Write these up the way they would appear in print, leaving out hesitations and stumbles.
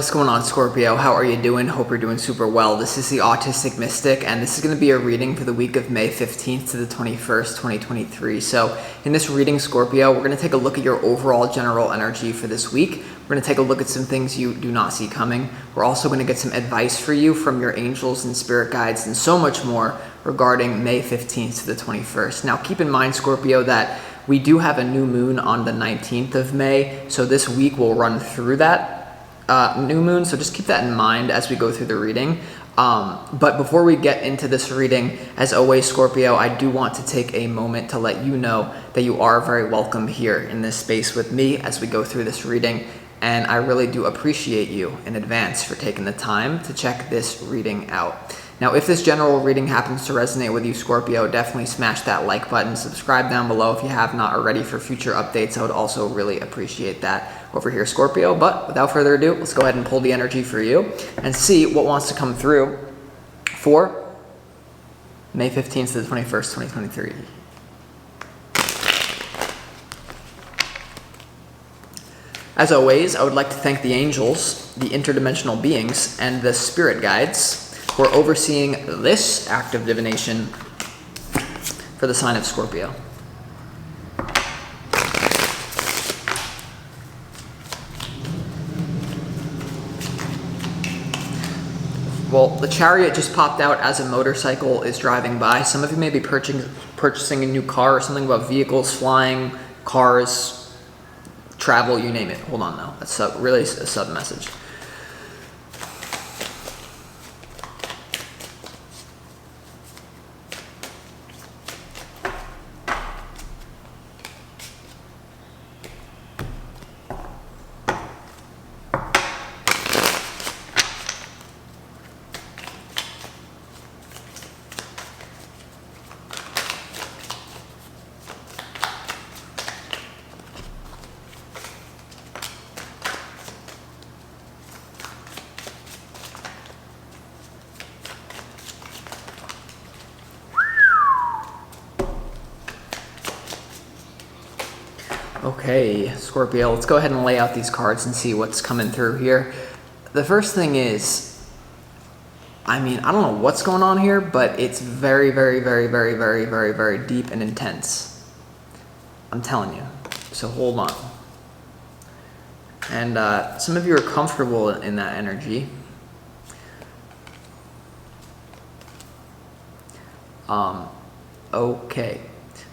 What's going on, Scorpio? How are you doing? Hope you're doing super well. This is the Autistic Mystic, and this is going to be a reading for the week of May 15th to the 21st, 2023. So in this reading, Scorpio, we're going to take a look at your overall general energy for this week. We're going to take a look at some things you do not see coming. We're also going to get some advice for you from your angels and spirit guides and so much more regarding May 15th to the 21st. Now, keep in mind, Scorpio, that we do have a new moon on the 19th of May, so this week will run through that new moon, so just keep that in mind as we go through the reading. But before we get into this reading, as always, Scorpio, I do want to take a moment to let you know that you are very welcome here in this space with me as we go through this reading, and I really do appreciate you in advance for taking the time to check this reading out. Now, if this general reading happens to resonate with you, Scorpio, definitely smash that like button, subscribe down below if you have not already for future updates. I would also really appreciate that over here, Scorpio. But without further ado, let's go ahead and pull the energy for you and see what wants to come through for May 15th to the 21st, 2023. As always, I would like to thank the angels, the interdimensional beings, and the spirit guides for overseeing this act of divination for the sign of Scorpio. Well, the chariot just popped out as a motorcycle is driving by. Some of you may be purchasing a new car or something about vehicles, flying, cars, travel, you name it. Hold on now. That's really a sudden message. Okay, Scorpio, let's go ahead and lay out these cards and see what's coming through here. The first thing is, I don't know what's going on here, but it's very, very, very, very, very, very, very deep and intense. I'm telling you. So hold on. And some of you are comfortable in that energy. Okay.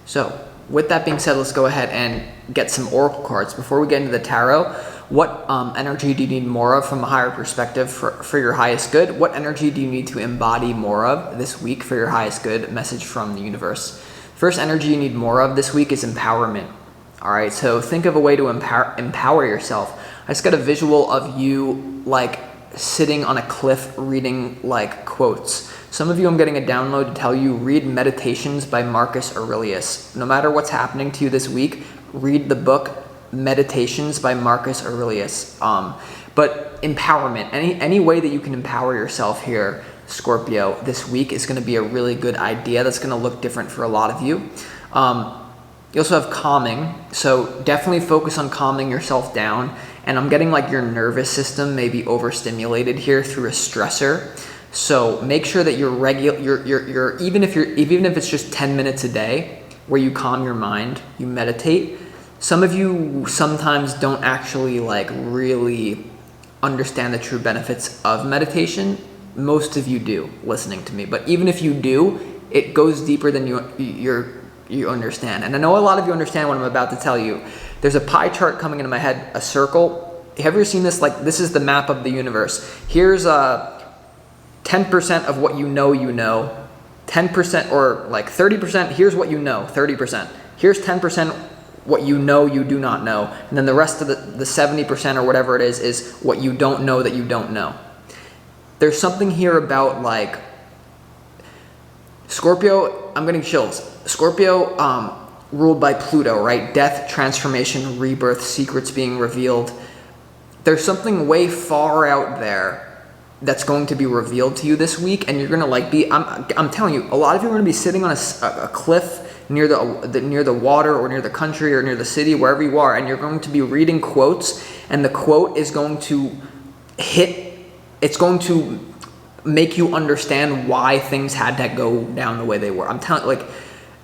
So, with that being said, let's go ahead and get some oracle cards. Before we get into the tarot, what energy do you need more of from a higher perspective for your highest good? What energy do you need to embody more of this week for your highest good? Message from the universe. First energy you need more of this week is empowerment. All right, so think of a way to empower yourself. I just got a visual of you like sitting on a cliff reading like quotes. Some of you, I'm getting a download to tell you, read Meditations by Marcus Aurelius. No matter what's happening to you this week, read the book Meditations by Marcus Aurelius. But empowerment, any way that you can empower yourself here, Scorpio, this week is going to be a really good idea. That's going to look different for a lot of you. You also have calming, so definitely focus on calming yourself down. And I'm getting like your nervous system may be overstimulated here through a stressor. So make sure that you're even if it's just 10 minutes a day where you calm your mind, you meditate. Some of you sometimes don't actually like really understand the true benefits of meditation. Most of you do, listening to me. But even if you do, it goes deeper than you understand. And I know a lot of you understand what I'm about to tell you. There's a pie chart coming into my head, a circle. Have you ever seen this? Like, this is the map of the universe. Here's 10% of what you know, 10% or like 30%, here's what you know, 30%. Here's 10% what you know you do not know. And then the rest of the 70% or whatever it is what you don't know that you don't know. There's something here about like, Scorpio, I'm getting chills. Scorpio ruled by Pluto, right? Death, transformation, rebirth, secrets being revealed. There's something way far out there that's going to be revealed to you this week, and you're gonna like be. I'm telling you, a lot of you are gonna be sitting on a cliff near the water or near the country or near the city, wherever you are, and you're going to be reading quotes, and the quote is going to it's going to make you understand why things had to go down the way they were. I'm telling, like,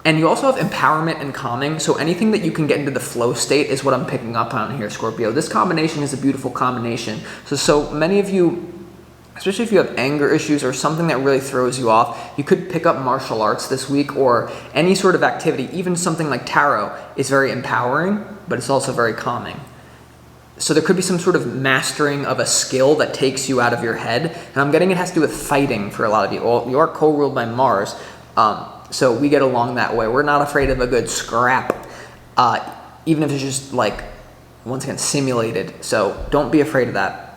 and you also have empowerment and calming. So anything that you can get into the flow state is what I'm picking up on here, Scorpio. This combination is a beautiful combination. So many of you, especially if you have anger issues or something that really throws you off, you could pick up martial arts this week, or any sort of activity. Even something like tarot is very empowering, but it's also very calming. So there could be some sort of mastering of a skill that takes you out of your head. And I'm getting it has to do with fighting for a lot of you. Well, you are co-ruled by Mars, so we get along that way. We're not afraid of a good scrap, even if it's just like, once again, simulated. So don't be afraid of that.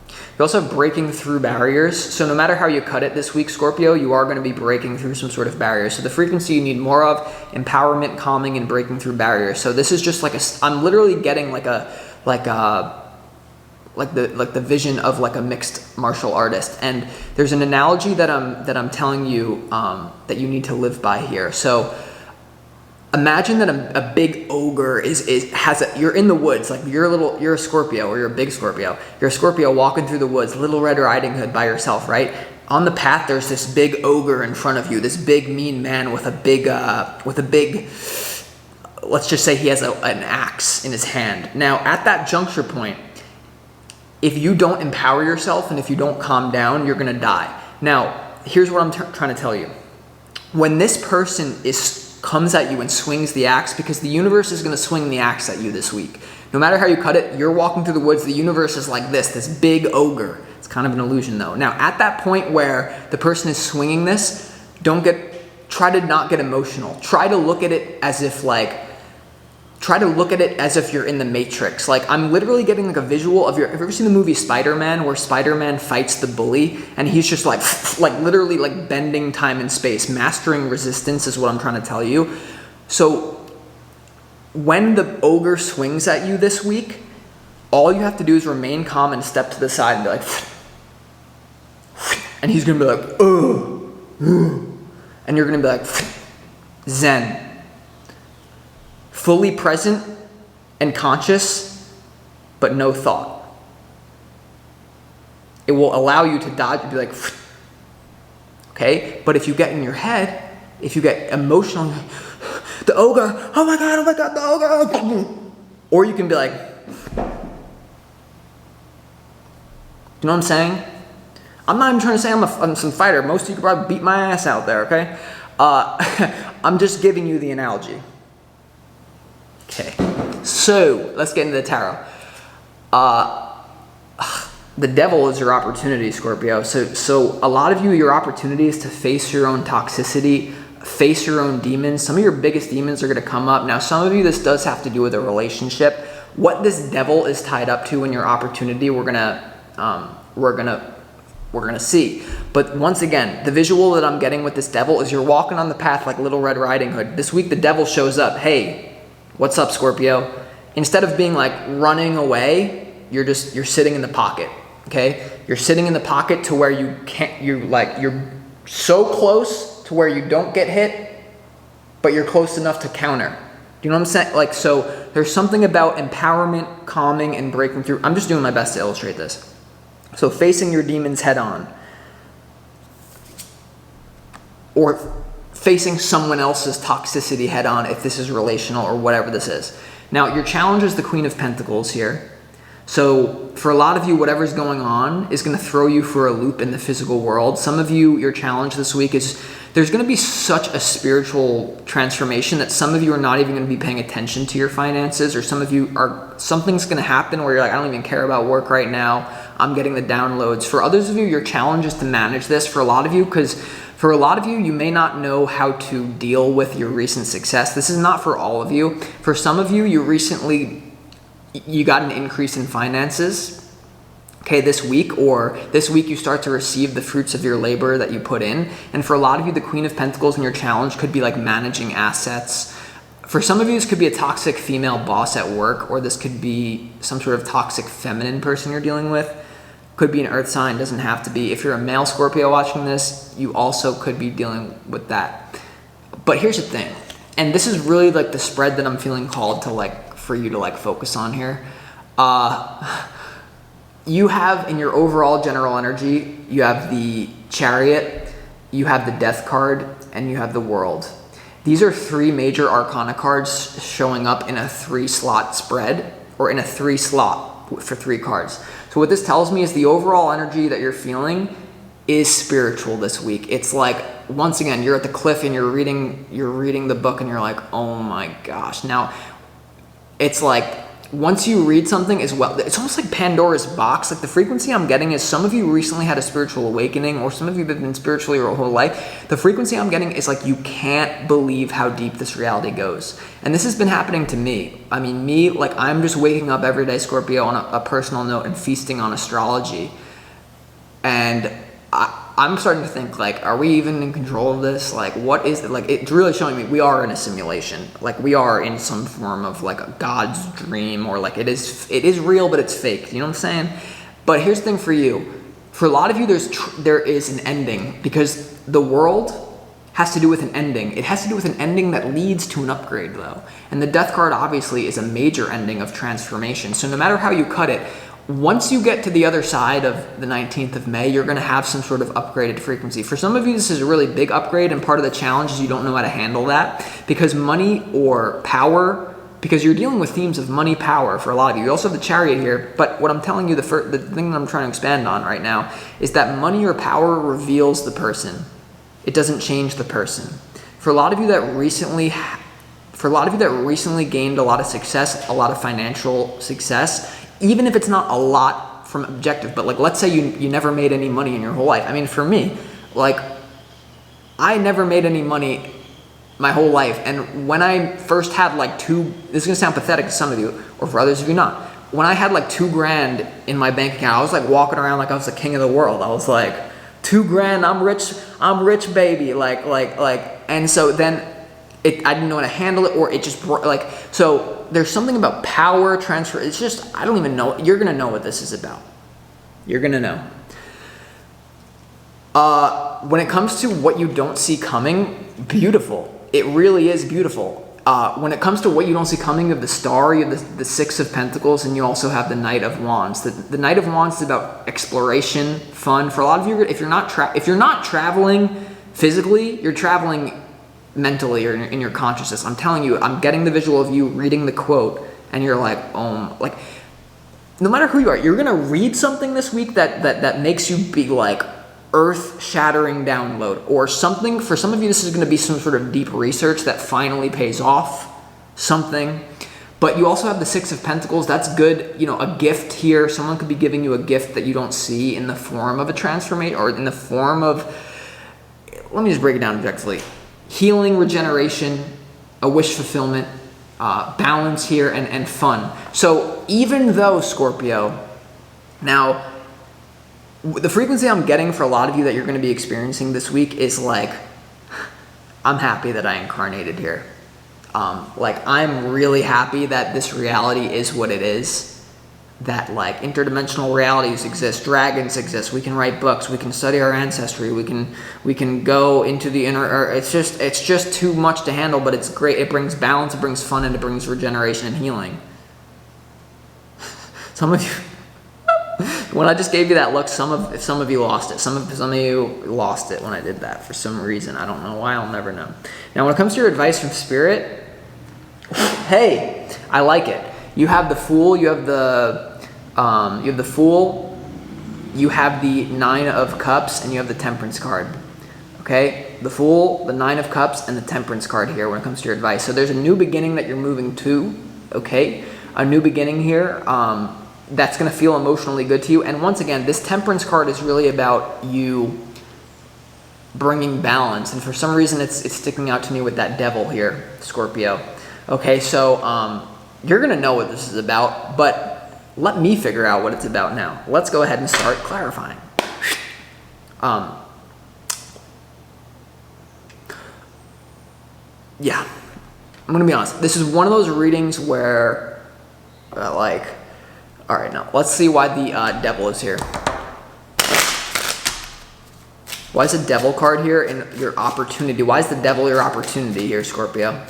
You also have breaking through barriers. So no matter how you cut it this week, Scorpio, you are going to be breaking through some sort of barriers. So the frequency you need more of: empowerment, calming, and breaking through barriers. So this is just like I'm literally getting like the vision of like a mixed martial artist. And there's an analogy that I'm telling you that you need to live by here. So imagine that a big ogre you're in the woods, like you're a Scorpio, or you're a big Scorpio. You're a Scorpio walking through the woods, Little Red Riding Hood by yourself, right? On the path, there's this big ogre in front of you, this big mean man with a big, let's just say he has an axe in his hand. Now, at that juncture point, if you don't empower yourself and if you don't calm down, you're gonna die. Now, here's what I'm trying to tell you. When this person comes at you and swings the axe, because the universe is going to swing the axe at you this week. No matter how you cut it, you're walking through the woods, the universe is like this big ogre. It's kind of an illusion though. Now, at that point where the person is swinging this, try to not get emotional. Try to look at it as if you're in the Matrix. Like, I'm literally getting like a visual of have you ever seen the movie Spider-Man, where Spider-Man fights the bully and he's just like literally like bending time and space, mastering resistance is what I'm trying to tell you. So when the ogre swings at you this week, all you have to do is remain calm and step to the side and be like, and he's gonna be like, and you're gonna be like, Zen. Fully present and conscious, but no thought. It will allow you to dodge and be like, okay? But if you get in your head, if you get emotional, the ogre, oh my God, the ogre. Or you can be like, you know what I'm saying? I'm not even trying to say I'm some fighter. Most of you could probably beat my ass out there, okay? I'm just giving you the analogy. Okay, so let's get into the tarot. The devil is your opportunity, Scorpio. So a lot of you, your opportunity is to face your own toxicity, face your own demons. Some of your biggest demons are going to come up. Now, some of you, this does have to do with a relationship. What this devil is tied up to in your opportunity, we're gonna see. But once again, the visual that I'm getting with this devil is you're walking on the path like Little Red Riding Hood. This week, the devil shows up. Hey, what's up, Scorpio? Instead of being like running away, you're sitting in the pocket, okay? You're sitting in the pocket to where you're so close to where you don't get hit, but you're close enough to counter. Do you know what I'm saying? Like, so there's something about empowerment, calming, and breaking through. I'm just doing my best to illustrate this. So facing your demons head on, or facing someone else's toxicity head on, if this is relational or whatever this is. Now, your challenge is the Queen of Pentacles here. So for a lot of you, whatever's going on is going to throw you for a loop in the physical world. Some of you, your challenge this week is there's going to be such a spiritual transformation that some of you are not even going to be paying attention to your finances, or some of you something's going to happen where you're like, I don't even care about work right now. I'm getting the downloads. For others of you, your challenge is to manage this. For a lot of you, because for a lot of you, you may not know how to deal with your recent success. This is not for all of you. For some of you, you got an increase in finances, okay, this week, or this week you start to receive the fruits of your labor that you put in. And for a lot of you, the Queen of Pentacles in your challenge could be like managing assets. For some of you, this could be a toxic female boss at work, or this could be some sort of toxic feminine person you're dealing with. Could be an earth sign, doesn't have to be. If you're a male Scorpio watching this, you also could be dealing with that. But here's the thing, and this is really like the spread that I'm feeling called to for you to focus on here. you have in your overall general energy, you have the Chariot, you have the Death card, and you have the World. These are 3 major arcana cards showing up in a 3-slot spread, or in a 3-slot for 3 cards. So what this tells me is the overall energy that you're feeling is spiritual this week. It's like, once again, you're at the cliff and you're reading the book and you're like, oh my gosh. Now, it's like, once you read something as well, it's almost like Pandora's box. Like the frequency I'm getting is some of you recently had a spiritual awakening, or some of you have been spiritually your whole life. The frequency I'm getting is like, you can't believe how deep this reality goes. And this has been happening to me. I mean, like I'm just waking up every day, Scorpio, on a personal note and feasting on astrology. And I'm starting to think, like, are we even in control of this? Like, what is it? Like, it's really showing me we are in a simulation. Like, we are in some form of, like, a God's dream, or, like, it is real, but it's fake. You know what I'm saying? But here's the thing for you. For a lot of you, there is an ending, because the world has to do with an ending. It has to do with an ending that leads to an upgrade, though. And the Death card, obviously, is a major ending of transformation. So no matter how you cut it, once you get to the other side of the 19th of May, you're going to have some sort of upgraded frequency. For some of you, this is a really big upgrade, and part of the challenge is you don't know how to handle that, because money or power, because you're dealing with themes of money, power for a lot of you. You also have the Chariot here, but what I'm telling you, the thing that I'm trying to expand on right now is that money or power reveals the person. It doesn't change the person. For a lot of you that recently gained a lot of success, a lot of financial success, even if it's not a lot from objective, but like, let's say you never made any money in your whole life. I mean, for me, like, I never made any money my whole life. And when I first had like this is gonna sound pathetic to some of you, or for others of you not. When I had like $2,000 in my bank account, I was like walking around like I was the king of the world. I was like, $2,000, I'm rich, baby. And so then I didn't know how to handle it, or it just so there's something about power transfer. It's just, I don't even know. You're going to know what this is about. You're going to know. When it comes to what you don't see coming, beautiful. It really is beautiful. When it comes to what you don't see coming, you have the Star, you have the 6 of Pentacles, and you also have the Knight of Wands. The Knight of Wands is about exploration, fun. For a lot of you, if you're not traveling physically, you're traveling mentally or in your consciousness. I'm telling you, I'm getting the visual of you reading the quote, and you're like, like, no matter who you are, you're gonna read something this week that makes you be like earth-shattering download, or something. For some of you, this is gonna be some sort of deep research that finally pays off something. But you also have the 6 of Pentacles. That's good. You know, a gift here. Someone could be giving you a gift that you don't see in the form of a transformation, or in the form of, let me just break it down objectively. Healing, regeneration, a wish fulfillment, balance here, and fun. So even though, Scorpio, now, the frequency I'm getting for a lot of you that you're going to be experiencing this week is like, I'm happy that I incarnated here. Like, I'm really happy that this reality is what it is. That like interdimensional realities exist, dragons exist, we can write books, we can study our ancestry, we can go into the inner, or it's just too much to handle, but it's great. It brings balance, it brings fun, and it brings regeneration and healing. Some of you, when I just gave you that look, some of you lost it. Some of you lost it when I did that for some reason. I don't know why, I'll never know. Now when it comes to your advice from Spirit, hey, I like it. You have the Fool, you have the Fool, you have the 9 of Cups, and you have the Temperance card. Okay? The Fool, the 9 of Cups, and the Temperance card here when it comes to your advice. So there's a new beginning that you're moving to, okay? A new beginning here that's going to feel emotionally good to you. And once again, this Temperance card is really about you bringing balance. And for some reason, it's sticking out to me with that Devil here, Scorpio. Okay, so you're going to know what this is about, but let me figure out what it's about now. Let's go ahead and start clarifying. Yeah, I'm going to be honest. This is one of those readings where, all right, now let's see why the Devil is here. Why is the Devil card here in your opportunity? Why is the Devil your opportunity here, Scorpio?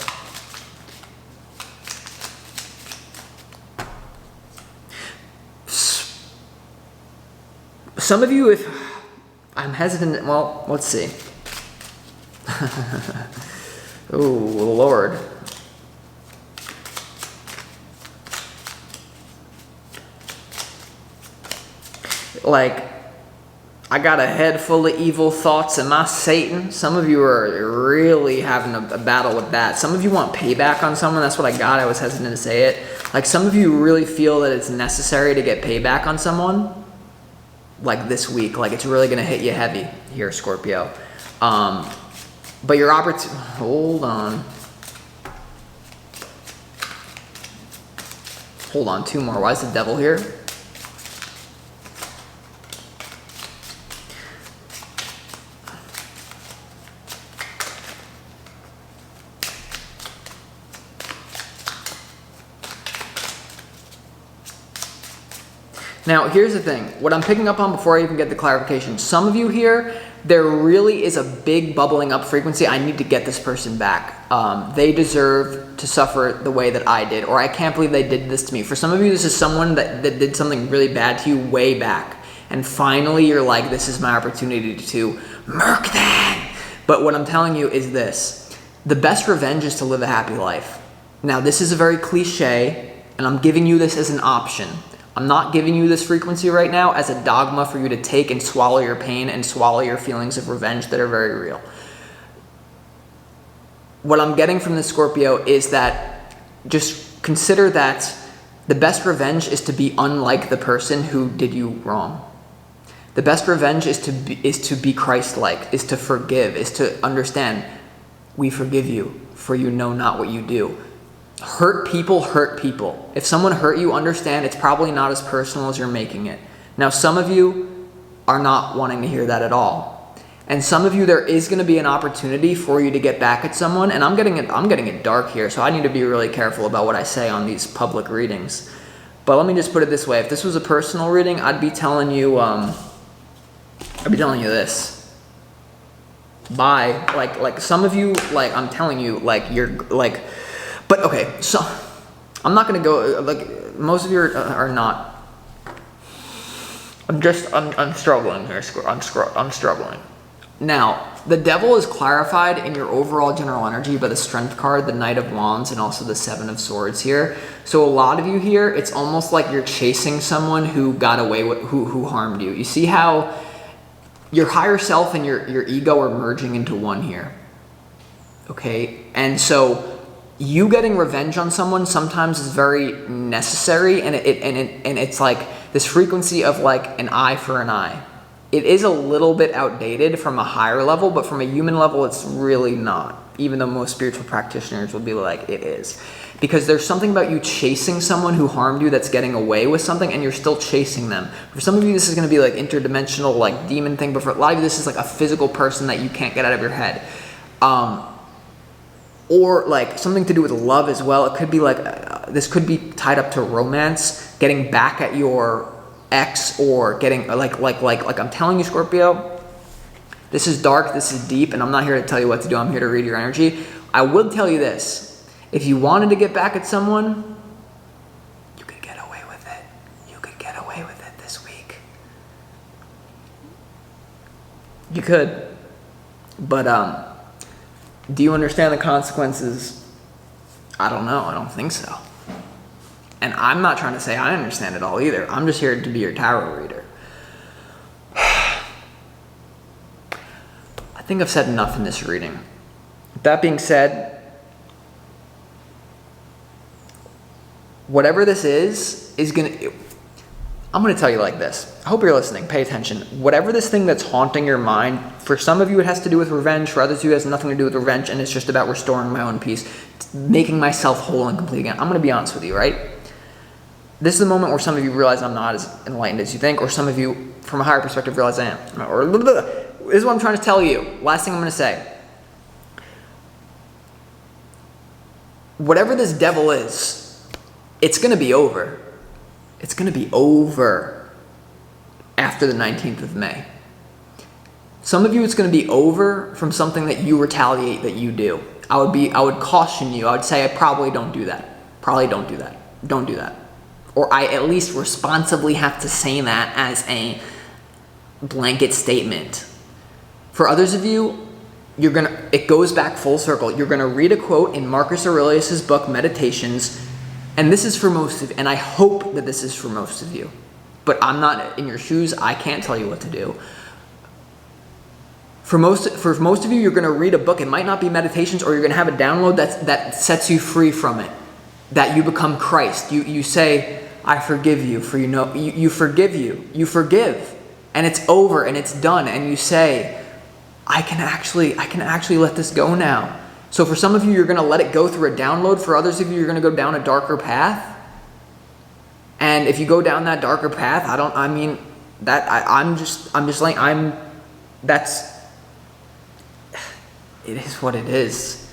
some of you, if I'm hesitant, well, let's see. Oh, Lord. Like, I got a head full of evil thoughts. Am I Satan? Some of you are really having a battle with that. Some of you want payback on someone. That's what I got. I was hesitant to say it. Like, some of you really feel that it's necessary to get payback on someone. Like this week. Like, it's really going to hit you heavy here, Scorpio. But your opportunity... Hold on. Hold on, 2 more. Why is the devil here? Now, here's the thing. What I'm picking up on before I even get the clarification, some of you here, there really is a big bubbling up frequency. I need to get this person back. They deserve to suffer the way that I did, or I can't believe they did this to me. For some of you, this is someone that did something really bad to you way back. And finally, you're like, this is my opportunity to murk them. But what I'm telling you is this. The best revenge is to live a happy life. Now, this is a very cliche, and I'm giving you this as an option. I'm not giving you this frequency right now as a dogma for you to take and swallow your pain and swallow your feelings of revenge that are very real. What I'm getting from the Scorpio is that just consider that the best revenge is to be unlike the person who did you wrong. The best revenge is to be Christ-like, is to forgive, is to understand, we forgive you, for you know not what you do. Hurt people hurt people. If someone hurt you, understand it's probably not as personal as you're making it. Now, some of you are not wanting to hear that at all. And some of you, there is going to be an opportunity for you to get back at someone. And I'm getting it dark here, so I need to be really careful about what I say on these public readings. But let me just put it this way. If this was a personal reading, I'd be telling you this. Bye. Like some of you, like I'm telling you, like you're like... But okay, so I'm not going to go, like, most of you are not. I'm struggling here. I'm struggling. Now, the devil is clarified in your overall general energy by the Strength card, the Knight of Wands, and also the Seven of Swords here. So a lot of you here, it's almost like you're chasing someone who got away with, who harmed you. You see how your higher self and your ego are merging into one here. Okay? And so... you getting revenge on someone sometimes is very necessary, and it's like this frequency of like an eye for an eye. It is a little bit outdated from a higher level, but from a human level, it's really not. Even though most spiritual practitioners will be like, it is. Because there's something about you chasing someone who harmed you that's getting away with something, and you're still chasing them. For some of you, this is going to be like interdimensional, like demon thing, but for a lot of you, this is like a physical person that you can't get out of your head. Or like something to do with love as well. It could be like, this could be tied up to romance, getting back at your ex, or getting like I'm telling you, Scorpio, this is dark, this is deep, and I'm not here to tell you what to do. I'm here to read your energy. I will tell you this. If you wanted to get back at someone, you could get away with it. You could get away with it this week. You could. But, do you understand the consequences? I don't know. I don't think so. And I'm not trying to say I understand it all either. I'm just here to be your tarot reader. I think I've said enough in this reading. That being said, whatever this is I'm going to tell you like this. I hope you're listening. Pay attention. Whatever this thing that's haunting your mind, for some of you it has to do with revenge. For others of you it has nothing to do with revenge, and it's just about restoring my own peace, making myself whole and complete again. I'm going to be honest with you, right? This is the moment where some of you realize I'm not as enlightened as you think, or some of you, from a higher perspective, realize I am. Or this is what I'm trying to tell you. Last thing I'm going to say. Whatever this devil is, it's going to be over. It's going to be over after the 19th of May. Some of you, it's going to be over from something that you retaliate that you do. I would caution you. I would say I probably don't do that. Probably don't do that. Don't do that. Or I at least responsibly have to say that as blanket statement. For others of you, it goes back full circle. You're gonna read a quote in Marcus Aurelius's book, Meditations, and this is for most of you, and I hope that this is for most of you, but I'm not in your shoes, I can't tell you what to do. For most of you, you're gonna read a book, it might not be Meditations, or you're gonna have a download that sets you free from it, that you become Christ. You say, I forgive you, for you forgive, and it's over, and it's done, and you say, I can actually let this go now. So for some of you, you're going to let it go through a download. For others of you, you're going to go down a darker path. And if you go down that darker path, it is what it is.